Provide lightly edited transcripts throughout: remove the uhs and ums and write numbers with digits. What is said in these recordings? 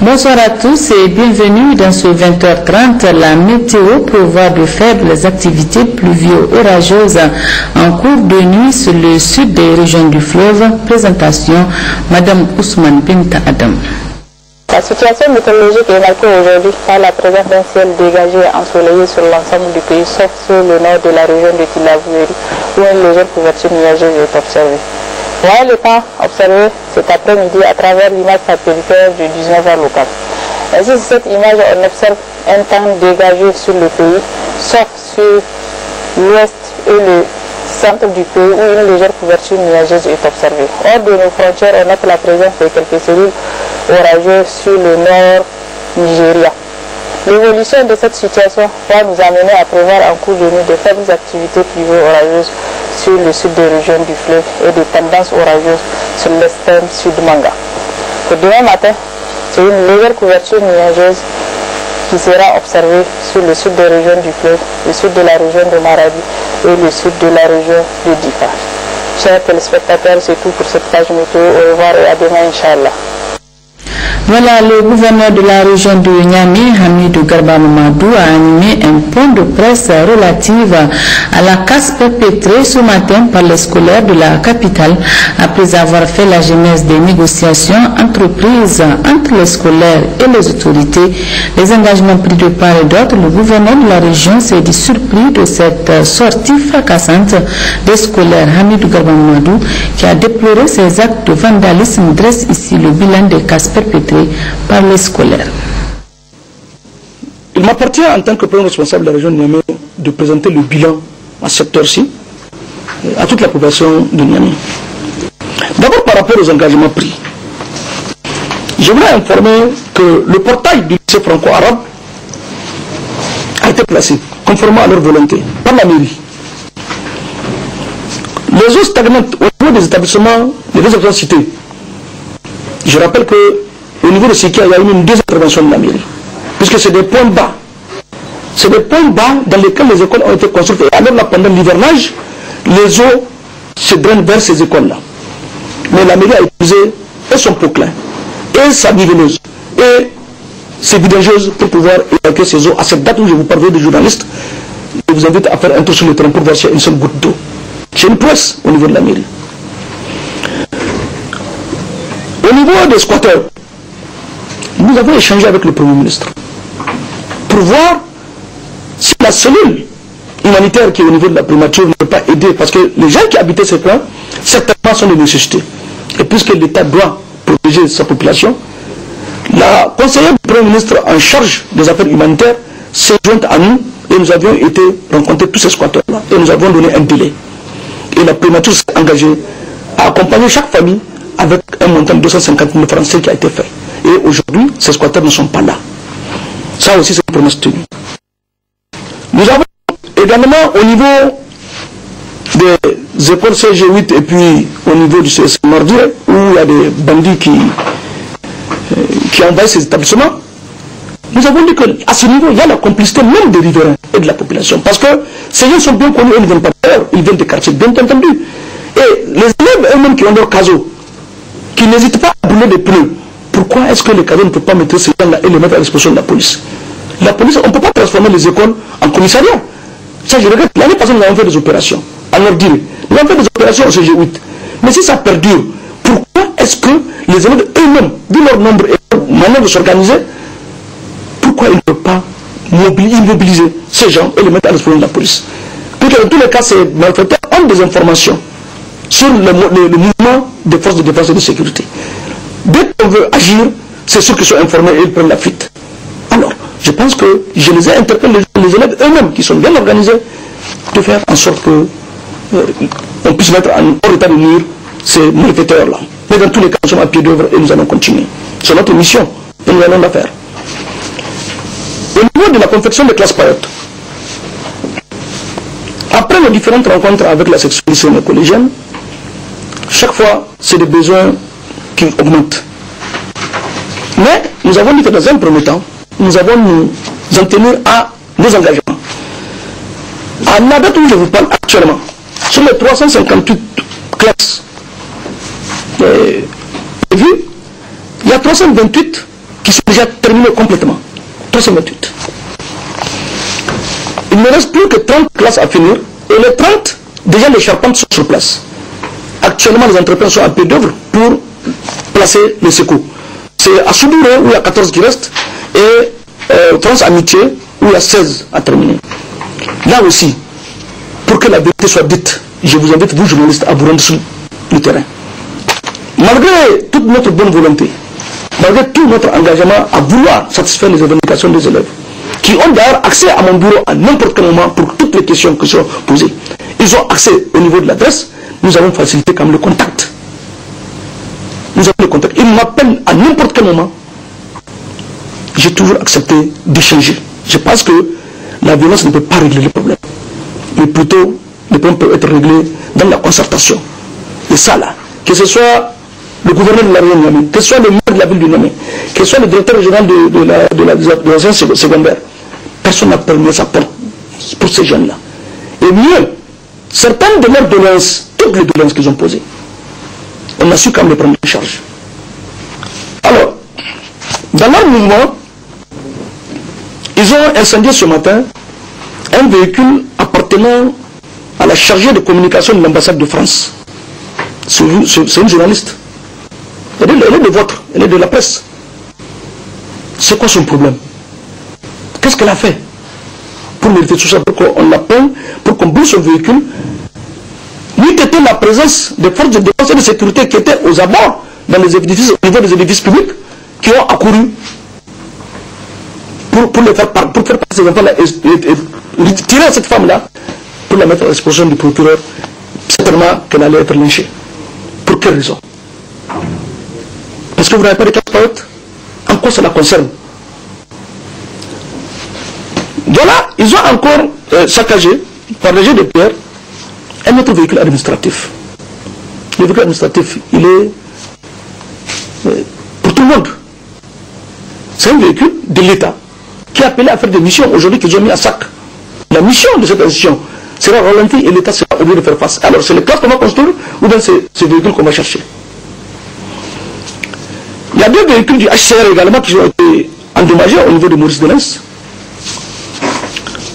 Bonsoir à tous et bienvenue dans ce 20h30. La météo prévoit de faibles activités pluvio-orageuses en cours de nuit sur le sud des régions du fleuve. Présentation, Madame Ousmane Binta Adam. La situation météorologique est marquée aujourd'hui par la présence d'un ciel dégagé et ensoleillé sur l'ensemble du pays, sauf sur le nord de la région de Tilabouéry, où une légère couverture nuageuse est observée. Voilà le temps observé cet après-midi à travers l'image satellitaire du 19h local. Ainsi, sur cette image, on observe un temps dégagé sur le pays, sauf sur l'ouest et le centre du pays où une légère couverture nuageuse est observée. Hors de nos frontières, on note la présence de quelques cellules orageuses sur le nord Nigeria. L'évolution de cette situation va nous amener à prévoir en cours de nuit de faibles activités pluvio-orageuses sur le sud des régions du fleuve et des tendances orageuses sur l'extrême sud Manga. Pour demain matin, c'est une légère couverture nuageuse qui sera observée sur le sud des régions du fleuve, le sud de la région de Maradi et le sud de la région de Difa. Chers téléspectateurs, c'est tout pour cette page météo. Au revoir et à demain, Inch'Allah. Voilà, le gouverneur de la région de Niamey, Hamidou Garba Mamadou, a animé un point de presse relative à la casse perpétrée ce matin par les scolaires de la capitale, après avoir fait la genèse des négociations entreprises entre les scolaires et les autorités. Les engagements pris de part et d'autre, le gouverneur de la région s'est dit surpris de cette sortie fracassante des scolaires. Hamidou Garba Mamadou, qui a déploré ces actes de vandalisme, dresse ici le bilan des casses perpétrées par les scolaires. Il m'appartient en tant que premier responsable de la région de Niamey de présenter le bilan à cette heure-ci à toute la population de Niamey. D'abord par rapport aux engagements pris. Je voulais informer que le portail du lycée franco-arabe a été placé conformément à leur volonté par la mairie. Les eaux stagnantes au niveau des établissements, les deux établissements cités. Je rappelle que au niveau de ce qui a eu une deux interventions de la mairie, puisque c'est des points bas. C'est des points bas dans lesquels les écoles ont été construites. Et alors là, pendant l'hivernage, les eaux se drainent vers ces écoles-là. Mais la mairie a utilisé et son poclin, et sa niveleuse, et ses vidangeuses pour pouvoir évacuer ces eaux. À cette date où je vous parle des journalistes, je vous invite à faire un tour sur le terrain pour voir s'il y a une seule goutte d'eau. C'est une prouesse au niveau de la mairie. Au niveau des squatteurs, nous avons échangé avec le Premier ministre pour voir si la cellule humanitaire qui est au niveau de la primature ne peut pas aider, parce que les gens qui habitaient ces coins, certainement sont des nécessités. Et puisque l'État doit protéger sa population, la conseillère du Premier ministre en charge des affaires humanitaires s'est jointe à nous et nous avions été rencontrer tous ces squatteurs-là et nous avons donné un délai. Et la primature s'est engagée à accompagner chaque famille avec un montant de 250 000 francs, ce qui a été fait. Et aujourd'hui, ces squatteurs ne sont pas là. Ça aussi, c'est une promesse tenue. Nous avons également au niveau des écoles CG8 et puis au niveau du CS Mordier, où il y a des bandits qui envahissent ces établissements, nous avons dit qu'à ce niveau, il y a la complicité même des riverains et de la population. Parce que ces gens sont bien connus, ils ne viennent pas d'ailleurs, ils viennent des quartiers, bien entendu. Et les élèves eux-mêmes qui ont leur caseau, qui n'hésitent pas à brûler des pneus, pourquoi est-ce que les cadets ne peuvent pas mettre ces gens-là et les mettre à disposition de la police? La police, on ne peut pas transformer les écoles en commissariat. Ça, je regrette. L'année passée, nous avons fait des opérations. À leur dire, nous avons fait des opérations au CG8. Mais si ça perdure, pourquoi est-ce que les élèves eux-mêmes, vu leur nombre et leur manière de s'organiser, pourquoi ils ne peuvent pas immobiliser ces gens et les mettre à disposition de la police? Puisque dans tous les cas, ces malfaiteurs ont des informations sur le mouvement des forces de défense et de sécurité. Dès qu'on veut agir, c'est ceux qui sont informés et ils prennent la fuite. Alors, je pense que je les ai interpellés, les élèves eux-mêmes, qui sont bien organisés, de faire en sorte que on puisse mettre en état de nuire ces malfaiteurs-là. Mais dans tous les cas, nous sommes à pied d'œuvre et nous allons continuer. C'est notre mission et nous allons la faire. Au niveau de la confection des classes payotes, après nos différentes rencontres avec la section lycéenne et collégienne, chaque fois, c'est des besoins qui augmentent. Mais nous avons dit que dans un premier temps, nous avons nous en tenir à nos engagements. À la date où je vous parle actuellement, sur les 358 classes prévues, il y a 328 qui sont déjà terminés complètement. 328. Il ne reste plus que 30 classes à finir, et les 30, déjà les charpentes sont sur place. Actuellement, les entreprises sont à pied d'œuvre pour placer les secours. C'est à Soudouré où il y a 14 qui restent, et France Amitié où il y a 16 à terminer. Là aussi, pour que la vérité soit dite, je vous invite, vous journalistes, à vous rendre sur le terrain. Malgré toute notre bonne volonté, malgré tout notre engagement à vouloir satisfaire les revendications des élèves, qui ont d'ailleurs accès à mon bureau à n'importe quel moment pour toutes les questions qui sont posées. Ils ont accès au niveau de l'adresse, nous avons facilité quand même le contact. Nous avons le contact. Ils m'appellent à n'importe quel moment. J'ai toujours accepté d'échanger. Je pense que la violence ne peut pas régler le problème. Mais plutôt, les problèmes peuvent être réglés dans la concertation. Et ça là, que ce soit le gouverneur de la région de Niamey, que ce soit le maire de la ville de Niamey, que ce soit le directeur régional de l'enseignement secondaire, personne n'a permis sa porte pour ces jeunes-là. Et mieux, certaines de leurs doléances, toutes les doléances qu'ils ont posées, on a su quand même les prendre en charge. Alors, dans leur mouvement, ils ont incendié ce matin un véhicule appartenant à la chargée de communication de l'ambassade de France. C'est une journaliste. Elle est de votre, elle est de la presse. C'est quoi son problème? Qu'est-ce qu'elle a fait pour mériter tout ça, pour qu'on l'appelle, pour qu'on bouge son véhicule? N'eût été la présence des forces de défense et de sécurité qui étaient aux abords, dans les édifices, au niveau des édifices publics, qui ont accouru pour faire passer ces enfants-là et tirer cette femme-là pour la mettre à l'exposition du procureur, certainement qu'elle allait être lynchée. Pour quelle raison? Parce que vous n'avez pas de classes payotes? En quoi cela concerne? Voilà, ils ont encore saccagé, par le jet de pierre, un autre véhicule administratif. Le véhicule administratif, il est pour tout le monde. C'est un véhicule de l'État qui est appelé à faire des missions aujourd'hui qu'ils ont mis à sac. La mission de cette institution sera ralentie et l'État sera obligé de faire face. Alors c'est les classes qu'on va construire ou bien c'est ce véhicule qu'on va chercher. Il y a deux véhicules du HCR également qui ont été endommagés au niveau de Maurice Delens.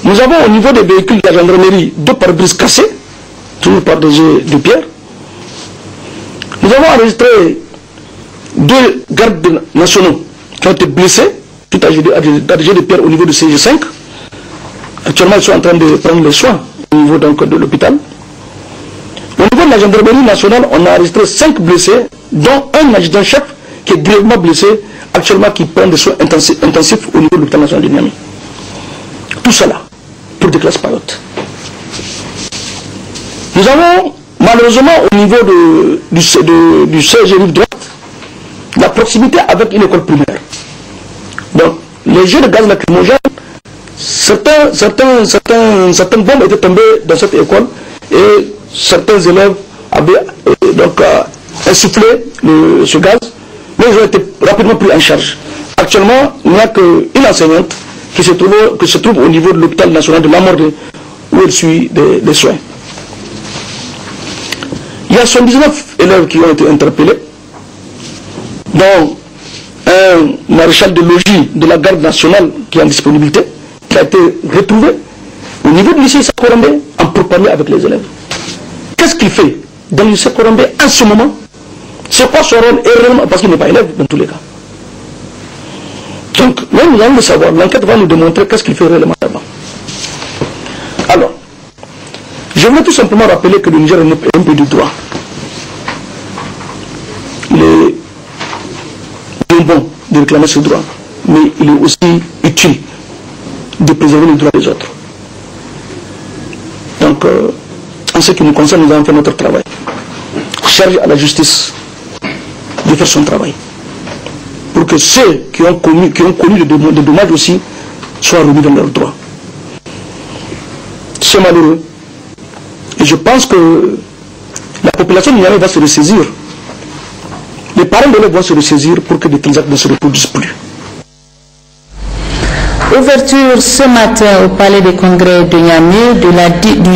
Nous avons au niveau des véhicules de la gendarmerie deux pare-brises cassés, toujours par des jets de pierre. Nous avons enregistré deux gardes nationaux qui ont été blessés, tout à jet de pierre au niveau de CG5. Actuellement, ils sont en train de prendre les soins au niveau donc, de l'hôpital. Au niveau de la gendarmerie nationale, on a enregistré 5 blessés, dont un adjudant-chef qui est grièvement blessé, actuellement qui prend des soins intensifs au niveau de l'hôpital national de Niamey. Tout cela pour des classes payotes. Nous avons malheureusement au niveau du CG rive droite la proximité avec une école primaire. Donc les jets de gaz lacrymogène, certaines bombes étaient tombées dans cette école et certains élèves avaient insufflé ce gaz, mais ils ont été rapidement pris en charge. Actuellement, il n'y a qu'une enseignante qui se trouve au niveau de l'hôpital national de Lamordé où elle suit des soins. Il y a 79 élèves qui ont été interpellés, dont un maréchal de logis de la garde nationale qui est en disponibilité, qui a été retrouvé au niveau du lycée Sakorambé en pourparlers avec les élèves. Qu'est-ce qu'il fait dans le lycée Sakorambé en ce moment? C'est quoi son rôle réellement? Parce qu'il n'est pas élève dans tous les cas. Donc, là, nous allons le savoir. L'enquête va nous démontrer qu'est-ce qu'il fait réellement là-bas. Alors, je voulais tout simplement rappeler que le Niger est un pays du droit. Il est bien bon de réclamer ce droit, mais il est aussi utile de préserver les droits des autres. Donc, en ce qui nous concerne, nous avons fait notre travail. Charge à la justice de faire son travail. Pour que ceux qui ont connu des dommages aussi soient remis dans leurs droits. C'est malheureux. Et je pense que la population de Niamey va se ressaisir. Les parents d'élèves vont se ressaisir pour que de tels actes ne se reproduisent plus. Au L'ouverture ce matin au Palais des Congrès de Niamey du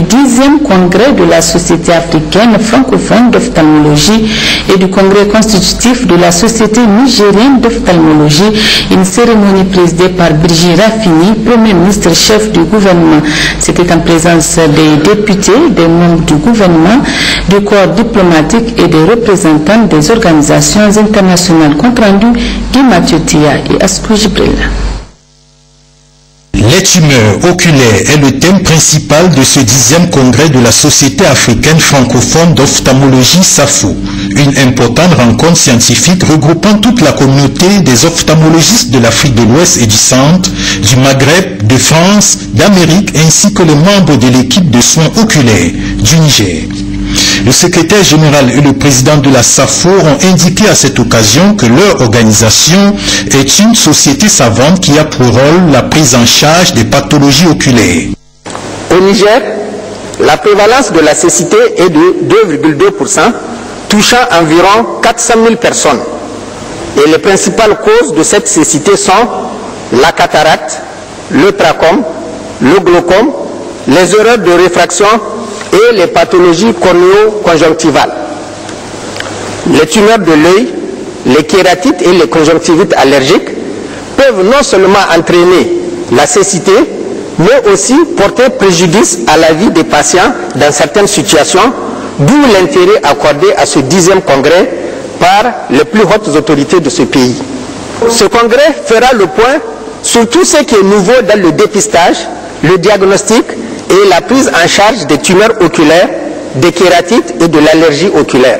10e congrès de la Société africaine francophone d'ophtalmologie et du congrès constitutif de la Société nigérienne d'ophtalmologie, une cérémonie présidée par Brigitte Raffini, Premier ministre chef du gouvernement. C'était en présence des députés, des membres du gouvernement, du corps diplomatique et des représentants des organisations internationales. Compte rendu Guy Mathieu Tia et Askou Jibril. Les tumeurs oculaires est le thème principal de ce 10e congrès de la Société africaine francophone d'ophtalmologie SAFO, une importante rencontre scientifique regroupant toute la communauté des ophtalmologistes de l'Afrique de l'Ouest et du Centre, du Maghreb, de France, d'Amérique ainsi que les membres de l'équipe de soins oculaires du Niger. Le secrétaire général et le président de la SAFO ont indiqué à cette occasion que leur organisation est une société savante qui a pour rôle la prise en charge des pathologies oculaires. Au Niger, la prévalence de la cécité est de 2,2%, touchant environ 400 000 personnes. Et les principales causes de cette cécité sont la cataracte, le trachome, le glaucome, les erreurs de réfraction et les pathologies cornéo-conjonctivales. Les tumeurs de l'œil, les kératites et les conjonctivites allergiques peuvent non seulement entraîner la cécité, mais aussi porter préjudice à la vie des patients dans certaines situations, d'où l'intérêt accordé à ce 10e congrès par les plus hautes autorités de ce pays. Ce congrès fera le point sur tout ce qui est nouveau dans le dépistage, le diagnostic et la prise en charge des tumeurs oculaires, des kératites et de l'allergie oculaire.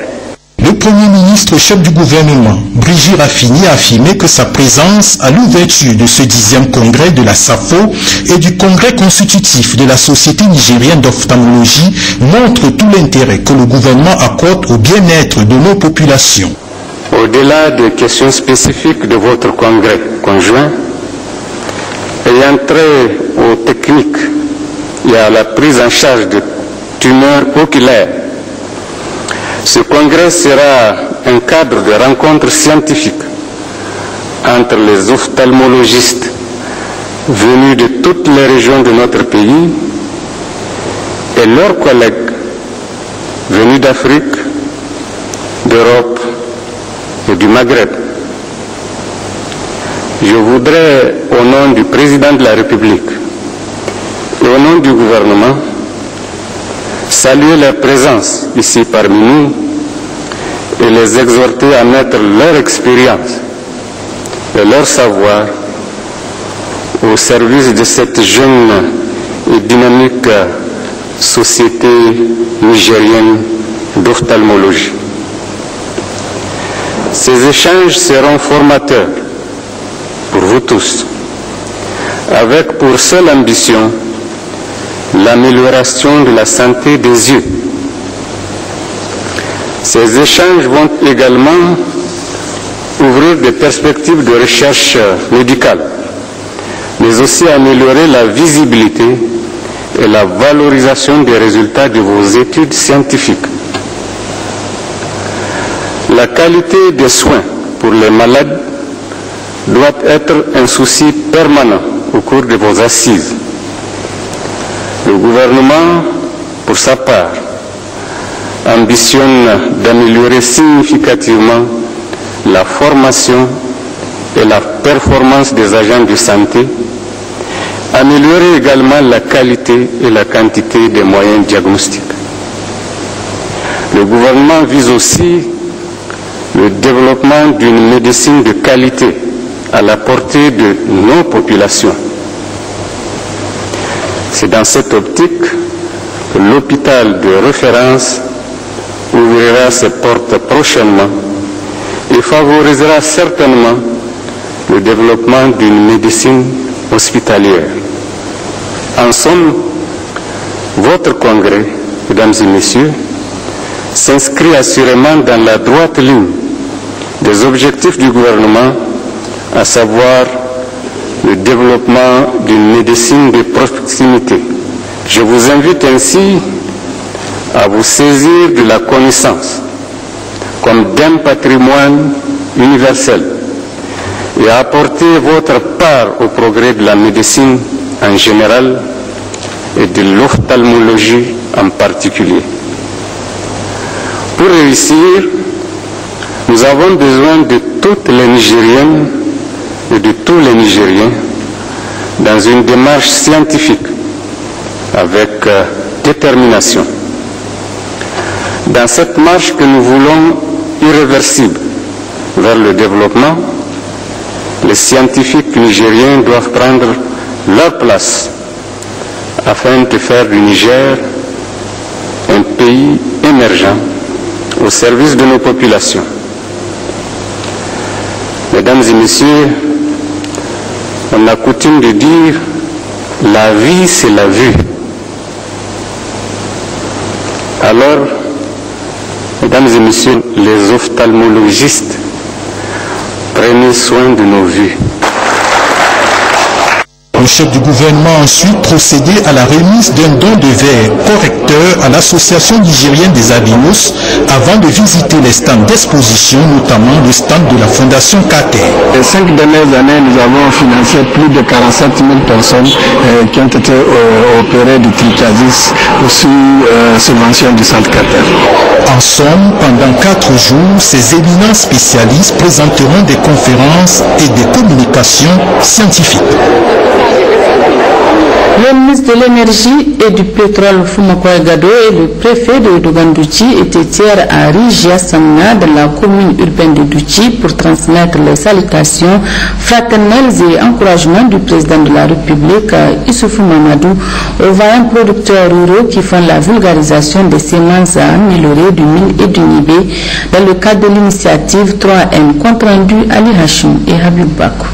Le Premier ministre chef du gouvernement, Brigitte Raffini, a affirmé que sa présence à l'ouverture de ce 10e congrès de la SAFO et du congrès constitutif de la Société nigérienne d'ophtalmologie montre tout l'intérêt que le gouvernement accorde au bien-être de nos populations. Au-delà des questions spécifiques de votre congrès conjoint, ayant trait aux techniques et à la prise en charge de tumeurs oculaires, ce congrès sera un cadre de rencontres scientifiques entre les ophtalmologistes venus de toutes les régions de notre pays et leurs collègues venus d'Afrique, d'Europe et du Maghreb. Je voudrais, au nom du président de la République et au nom du gouvernement, saluer leur présence ici parmi nous et les exhorter à mettre leur expérience et leur savoir au service de cette jeune et dynamique société nigérienne d'ophtalmologie. Ces échanges seront formateurs pour vous tous, avec pour seule ambition l'amélioration de la santé des yeux. Ces échanges vont également ouvrir des perspectives de recherche médicale, mais aussi améliorer la visibilité et la valorisation des résultats de vos études scientifiques. La qualité des soins pour les malades doit être un souci permanent au cours de vos assises. Le gouvernement, pour sa part, ambitionne d'améliorer significativement la formation et la performance des agents de santé, améliorer également la qualité et la quantité des moyens diagnostiques. Le gouvernement vise aussi le développement d'une médecine de qualité à la portée de nos populations. C'est dans cette optique que l'hôpital de référence ouvrira ses portes prochainement et favorisera certainement le développement d'une médecine hospitalière. En somme, votre congrès, mesdames et messieurs, s'inscrit assurément dans la droite ligne des objectifs du gouvernement, à savoir le développement d'une médecine de proximité. Je vous invite ainsi à vous saisir de la connaissance comme d'un patrimoine universel et à apporter votre part au progrès de la médecine en général et de l'ophtalmologie en particulier. Pour réussir, nous avons besoin de toutes les Nigériennes et de tous les Nigériens dans une démarche scientifique avec détermination. Dans cette marche que nous voulons irréversible vers le développement, les scientifiques nigériens doivent prendre leur place afin de faire du Niger un pays émergent au service de nos populations. Mesdames et messieurs, on a coutume de dire la vie c'est la vue. Alors, mesdames et messieurs les ophtalmologistes, prenez soin de nos vues. Le chef du gouvernement a ensuite procédé à la remise d'un don de verre correcteur à l'association nigérienne des albinos avant de visiter les stands d'exposition, notamment le stand de la Fondation Carter. Les 5 dernières années, nous avons financé plus de 47 000 personnes qui ont été opérées de trichiasis sous subvention du centre Carter. En somme, pendant 4 jours, ces éminents spécialistes présenteront des conférences et des communications scientifiques. Le ministre de l'énergie et du pétrole Fumakoy Gado et le préfet de Dogandouchi étaient hier à Rigia Samna dans la commune urbaine de Douchi pour transmettre les salutations fraternelles et encouragements du président de la République Issoufou Mamadou aux vaillants producteurs ruraux qui font la vulgarisation des semences à améliorer du mil et du nibé dans le cadre de l'initiative 3M compte rendu Ali Hachim et Habib Bakou.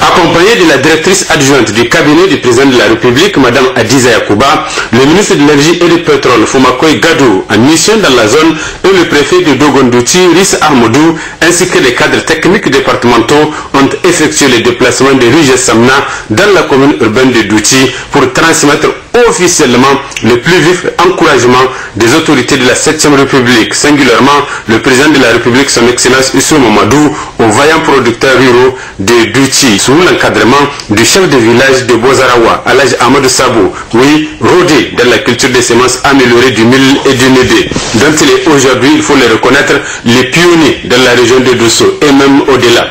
Accompagné de la directrice adjointe du cabinet du président de la République, Mme Adiza Yakouba, le ministre de l'énergie et du pétrole, Fumakoy Gado, en mission dans la zone, et le préfet de Dogondouti, Riss Armodou, ainsi que les cadres techniques départementaux ont effectué le déplacement de Riges Samna dans la commune urbaine de Douti pour transmettre officiellement le plus vif encouragement des autorités de la 7e République, singulièrement le président de la République, son Excellence Issou Mamadou, aux vaillants producteurs ruraux de Douti, sous l'encadrement du chef de village de Bozarawa, Alaj Amadou Sabou, oui, rodé dans la culture des semences améliorées du mil et du nébé, dont il est aujourd'hui, il faut le reconnaître, les pionniers dans la région de Dosso et même au-delà.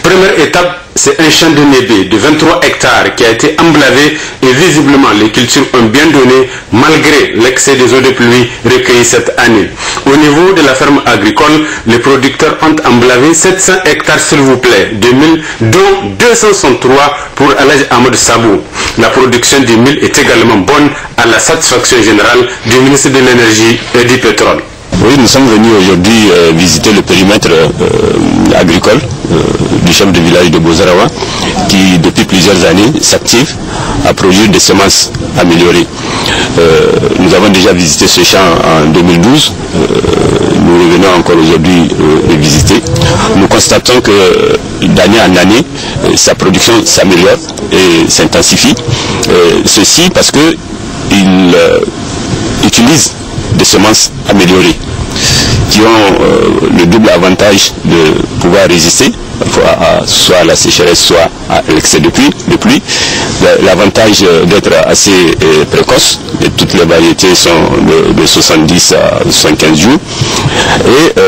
Première étape, c'est un champ de nébé de 23 hectares qui a été emblavé et visiblement les cultures ont bien donné malgré l'excès des eaux de pluie recueillies cette année. Au niveau de la ferme agricole, les producteurs ont emblavé 700 hectares s'il vous plaît de mil, dont 263 pour Alaj Ahmed Sabou. La production du mil est également bonne à la satisfaction générale du ministre de l'énergie et du pétrole. Oui, nous sommes venus aujourd'hui visiter le périmètre agricole du chef de village de Bozarawa qui depuis plusieurs années s'active à produire des semences améliorées. Nous avons déjà visité ce champ en 2012, nous revenons encore aujourd'hui le visiter. Nous constatons que d'année en année, sa production s'améliore et s'intensifie. Ceci parce qu'il utilise des semences améliorées qui ont le double avantage de pouvoir résister soit à la sécheresse, soit à l'excès de pluie. L'avantage d'être assez précoce, toutes les variétés sont de 70 à 75 jours. Et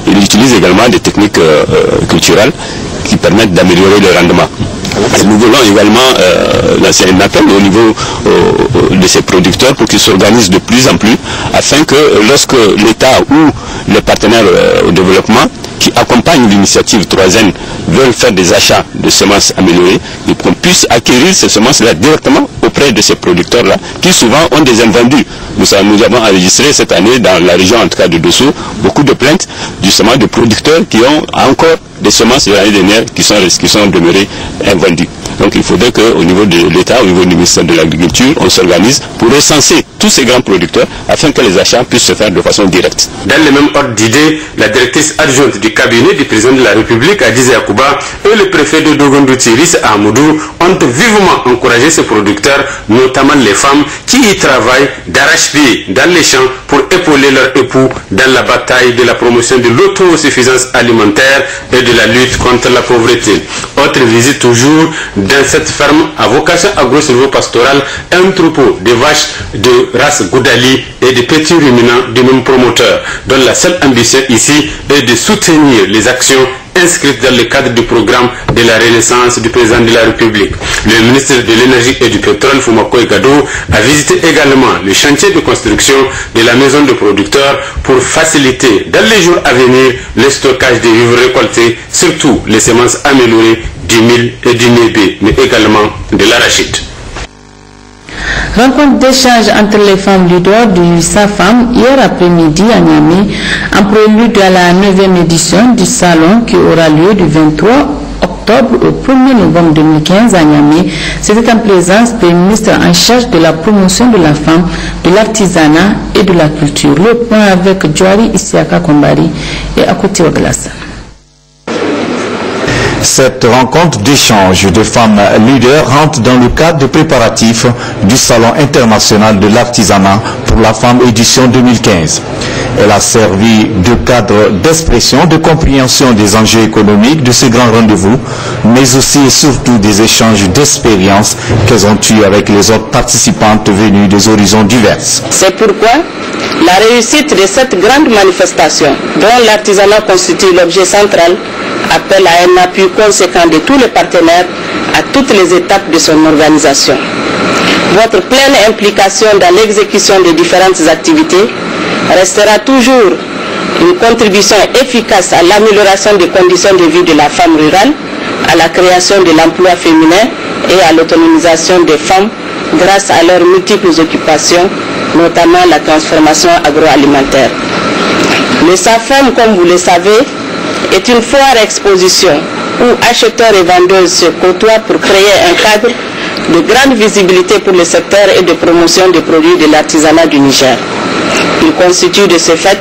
il utilise également des techniques culturelles qui permettent d'améliorer le rendement. Nous voulons également lancer un appel au niveau de ces producteurs pour qu'ils s'organisent de plus en plus afin que lorsque l'État ou les partenaires au développement qui accompagnent l'initiative 3N veulent faire des achats de semences améliorées, et qu'on puisse acquérir ces semences-là directement auprès de ces producteurs-là qui souvent ont des invendus. Nous avons enregistré cette année dans la région en tout cas de Dosso beaucoup de plaintes justement de producteurs qui ont encore des semences de l'année dernière qui sont demeurées invendues. Donc il faudrait qu'au niveau de l'État, au niveau du ministère de l'Agriculture, on s'organise pour recenser tous ces grands producteurs afin que les achats puissent se faire de façon directe. Dans le même ordre d'idée, la directrice adjointe du cabinet du président de la République, Adiza Yakouba, et le préfet de Dogondouti, Riss Ahmodou, ont vivement encouragé ces producteurs, notamment les femmes, qui y travaillent d'arrache-pied dans les champs pour épauler leurs époux dans la bataille de la promotion de l'autosuffisance alimentaire et de la lutte contre la pauvreté. Autre visite toujours dans cette ferme à vocation agro-silvopastorale, un troupeau de vaches de race Goudali et de petits ruminants du même promoteur, dont la seule ambition ici est de soutenir les actions inscrites dans le cadre du programme de la Renaissance du président de la République. Le ministre de l'Énergie et du Pétrole, Foumakoy Gadou, a visité également le chantier de construction de la maison de producteurs pour faciliter dans les jours à venir le stockage des vivres récoltés, surtout les semences améliorées du mil et du nébé, mais également de l'arachide. Rencontre d'échange entre les femmes leaders du SAFAM hier après-midi à Niamey, en prélude à la 9e édition du salon qui aura lieu du 23 octobre au 1er novembre 2015 à Niamey. C'était en présence des ministres en charge de la promotion de la femme, de l'artisanat et de la culture. Le point avec Djouari Isiaka Kombari et à côté de glace. Cette rencontre d'échange de femmes leaders rentre dans le cadre des préparatifs du Salon international de l'artisanat pour la femme édition 2015. Elle a servi de cadre d'expression, de compréhension des enjeux économiques de ce grand rendez-vous, mais aussi et surtout des échanges d'expériences qu'elles ont eus avec les autres participantes venues des horizons divers. C'est pourquoi la réussite de cette grande manifestation, dont l'artisanat constitue l'objet central, appelle à un appui conséquent de tous les partenaires à toutes les étapes de son organisation. Votre pleine implication dans l'exécution des différentes activités restera toujours une contribution efficace à l'amélioration des conditions de vie de la femme rurale, à la création de l'emploi féminin et à l'autonomisation des femmes grâce à leurs multiples occupations, notamment la transformation agroalimentaire. Le SAFAM, comme vous le savez, est une foire exposition où acheteurs et vendeurs se côtoient pour créer un cadre de grande visibilité pour le secteur et de promotion des produits de l'artisanat du Niger. Il constitue de ce fait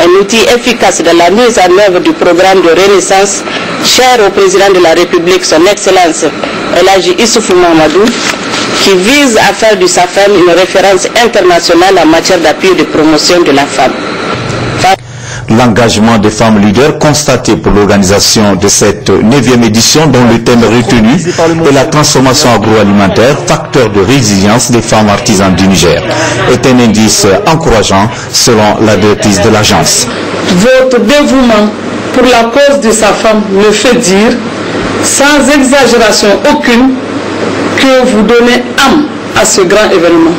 un outil efficace dans la mise en œuvre du programme de renaissance cher au président de la République, son Excellence Elhaji Issoufou Mahamadou, qui vise à faire du SAFAM une référence internationale en matière d'appui et de promotion de la femme. L'engagement des femmes leaders constaté pour l'organisation de cette 9e édition dont le thème retenu est la transformation agroalimentaire, facteur de résilience des femmes artisanes du Niger, est un indice encourageant selon la directrice de l'agence. Votre dévouement pour la cause de sa femme me fait dire, sans exagération aucune, que vous donnez âme à ce grand événement.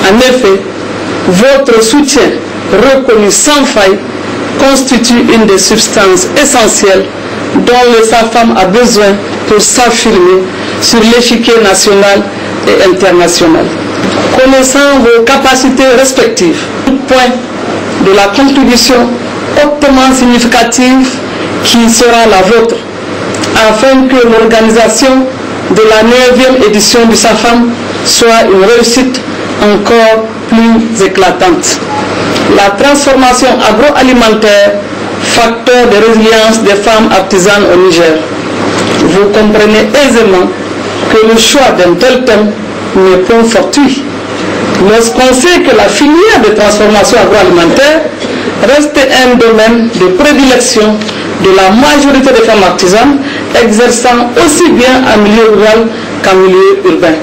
En effet, votre soutien reconnu sans faille constitue une des substances essentielles dont le SAFAM a besoin pour s'affirmer sur l'échiquier national et international. Connaissant vos capacités respectives, tout point de la contribution hautement significative qui sera la vôtre, afin que l'organisation de la 9e édition du SAFAM soit une réussite encore plus éclatante. La transformation agroalimentaire, facteur de résilience des femmes artisanes au Niger. Vous comprenez aisément que le choix d'un tel thème n'est point fortuit. Lorsqu'on sait que la filière de transformation agroalimentaire reste un domaine de prédilection de la majorité des femmes artisanes, exerçant aussi bien en milieu rural qu'en milieu urbain.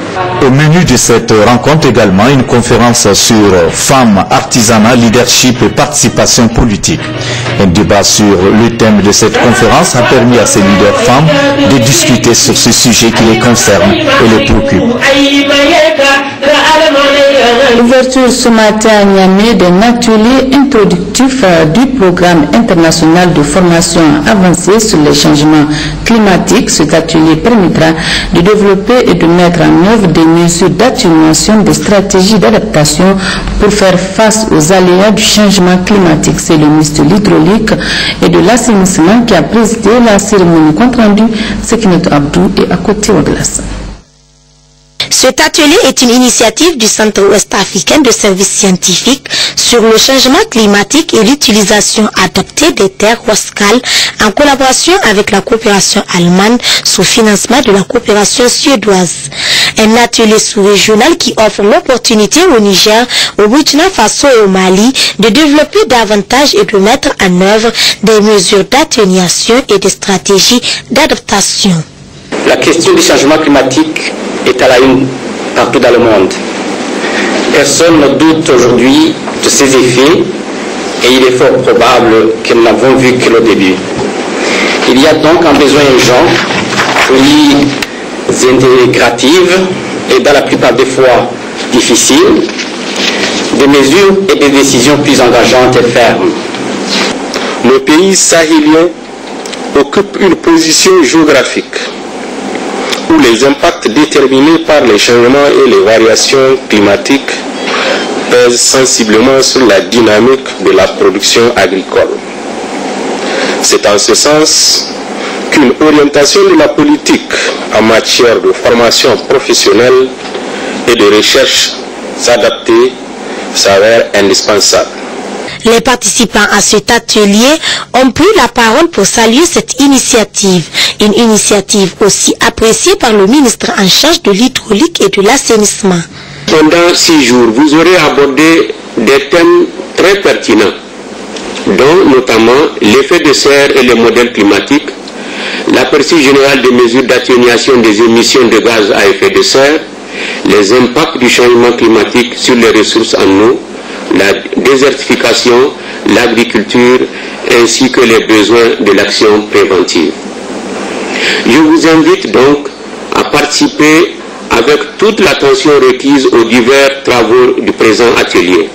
Au menu de cette rencontre également une conférence sur femmes, artisanat, leadership et participation politique. Un débat sur le thème de cette conférence a permis à ces leaders femmes de discuter sur ce sujet qui les concerne et les préoccupe. L'ouverture ce matin à Niamey d'un atelier introductif du programme international de formation avancée sur les changements climatiques. Cet atelier permettra de développer et de mettre en œuvre des mesures d'atténuation des stratégies d'adaptation pour faire face aux aléas du changement climatique. C'est le ministre de l'Hydraulique et de l'Assainissement qui a présidé la cérémonie compte rendu. Sekinet Abdou et à côté de glace. Cet atelier est une initiative du Centre ouest-africain de services scientifiques sur le changement climatique et l'utilisation adaptée des terres wascal en collaboration avec la coopération allemande sous financement de la coopération suédoise. Un atelier sous-régional qui offre l'opportunité au Niger, au Burkina Faso et au Mali de développer davantage et de mettre en œuvre des mesures d'atténuation et des stratégies d'adaptation. La question du changement climatique est à la une partout dans le monde. Personne ne doute aujourd'hui de ses effets et il est fort probable que nous n'avons vu que le début. Il y a donc un besoin urgent, plus intégrative et dans la plupart des fois difficile, des mesures et des décisions plus engageantes et fermes. Le pays sahélien occupe une position géographique où les impacts déterminés par les changements et les variations climatiques pèsent sensiblement sur la dynamique de la production agricole. C'est en ce sens qu'une orientation de la politique en matière de formation professionnelle et de recherche adaptée s'avère indispensable. Les participants à cet atelier ont pris la parole pour saluer cette initiative. Une initiative aussi appréciée par le ministre en charge de l'hydraulique et de l'assainissement. Pendant 6 jours, vous aurez abordé des thèmes très pertinents, dont notamment l'effet de serre et les modèles climatiques, l'aperçu général des mesures d'atténuation des émissions de gaz à effet de serre, les impacts du changement climatique sur les ressources en eau, la désertification, l'agriculture, ainsi que les besoins de l'action préventive. Je vous invite donc à participer avec toute l'attention requise aux divers travaux du présent atelier.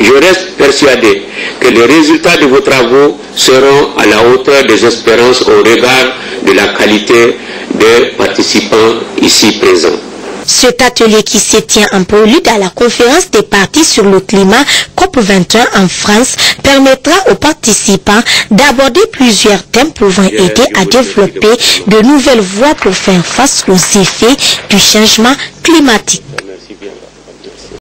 Je reste persuadé que les résultats de vos travaux seront à la hauteur des espérances au regard de la qualité des participants ici présents. Cet atelier qui se tient en prélude à la conférence des partis sur le climat COP21 en France permettra aux participants d'aborder plusieurs thèmes pouvant aider à développer de nouvelles voies pour faire face aux effets du changement climatique. Merci bien.